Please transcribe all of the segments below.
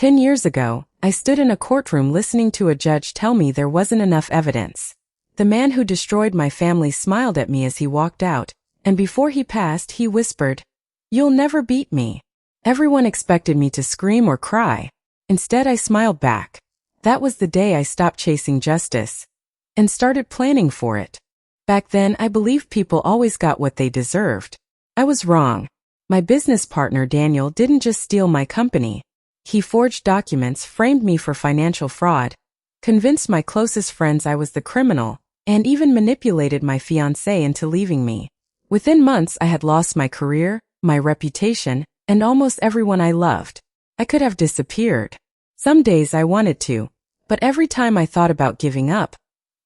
10 years ago, I stood in a courtroom listening to a judge tell me there wasn't enough evidence. The man who destroyed my family smiled at me as he walked out, and before he passed, he whispered, "You'll never beat me." Everyone expected me to scream or cry. Instead, I smiled back. That was the day I stopped chasing justice and started planning for it. Back then, I believed people always got what they deserved. I was wrong. My business partner, Daniel, didn't just steal my company. He forged documents, framed me for financial fraud, convinced my closest friends I was the criminal, and even manipulated my fiancée into leaving me. Within months, I had lost my career, my reputation, and almost everyone I loved. I could have disappeared. Some days I wanted to, but every time I thought about giving up,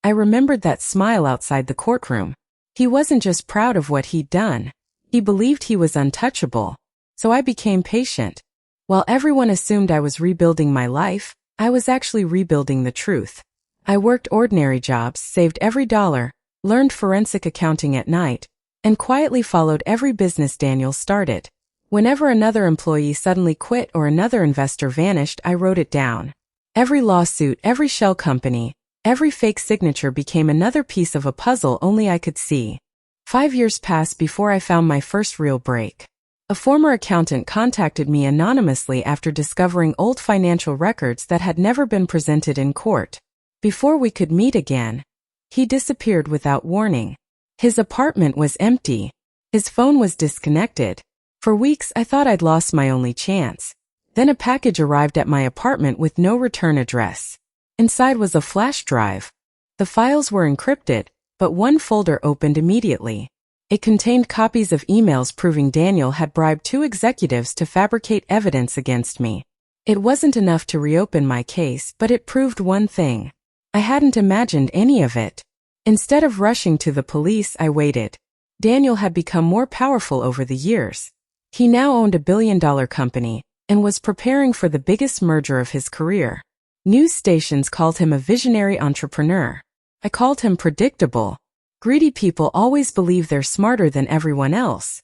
I remembered that smile outside the courtroom. He wasn't just proud of what he'd done. He believed he was untouchable. So I became patient. While everyone assumed I was rebuilding my life, I was actually rebuilding the truth. I worked ordinary jobs, saved every dollar, learned forensic accounting at night, and quietly followed every business Daniel started. Whenever another employee suddenly quit or another investor vanished, I wrote it down. Every lawsuit, every shell company, every fake signature became another piece of a puzzle only I could see. 5 years passed before I found my first real break. A former accountant contacted me anonymously after discovering old financial records that had never been presented in court. Before we could meet again, he disappeared without warning. His apartment was empty. His phone was disconnected. For weeks, I thought I'd lost my only chance. Then a package arrived at my apartment with no return address. Inside was a flash drive. The files were encrypted, but one folder opened immediately. It contained copies of emails proving Daniel had bribed 2 executives to fabricate evidence against me. It wasn't enough to reopen my case, but it proved one thing. I hadn't imagined any of it. Instead of rushing to the police, I waited. Daniel had become more powerful over the years. He now owned a billion-dollar company and was preparing for the biggest merger of his career. News stations called him a visionary entrepreneur. I called him predictable. Greedy people always believe they're smarter than everyone else.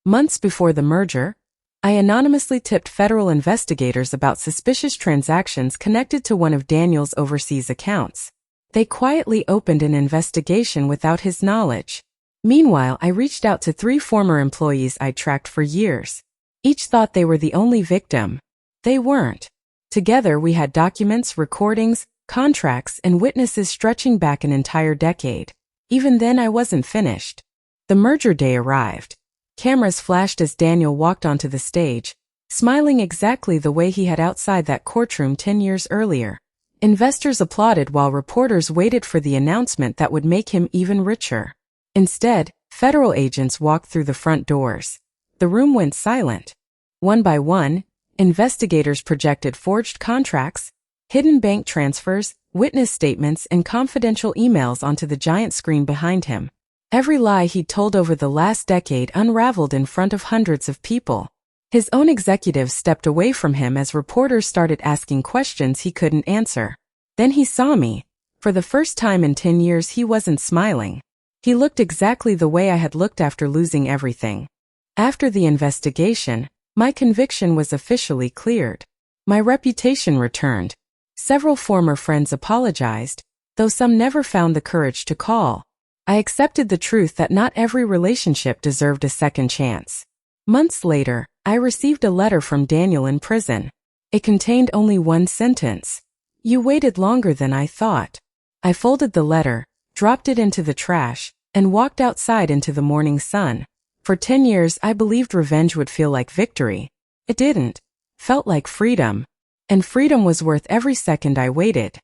Months before the merger, I anonymously tipped federal investigators about suspicious transactions connected to one of Daniel's overseas accounts. They quietly opened an investigation without his knowledge. Meanwhile, I reached out to 3 former employees I'd tracked for years. Each thought they were the only victim. They weren't. Together, we had documents, recordings, contracts, and witnesses stretching back an entire decade. Even then, I wasn't finished. The merger day arrived. Cameras flashed as Daniel walked onto the stage, smiling exactly the way he had outside that courtroom 10 years earlier. Investors applauded while reporters waited for the announcement that would make him even richer. Instead, federal agents walked through the front doors. The room went silent. One by one, investigators projected forged contracts, hidden bank transfers, witness statements, and confidential emails onto the giant screen behind him. Every lie he'd told over the last decade unraveled in front of hundreds of people. His own executives stepped away from him as reporters started asking questions he couldn't answer. Then he saw me. For the first time in 10 years, he wasn't smiling. He looked exactly the way I had looked after losing everything. After the investigation, my conviction was officially cleared. My reputation returned. Several former friends apologized, though some never found the courage to call. I accepted the truth that not every relationship deserved a second chance. Months later, I received a letter from Daniel in prison. It contained only one sentence. "You waited longer than I thought." I folded the letter, dropped it into the trash, and walked outside into the morning sun. For 10 years, I believed revenge would feel like victory. It didn't. Felt like freedom. And freedom was worth every second I waited.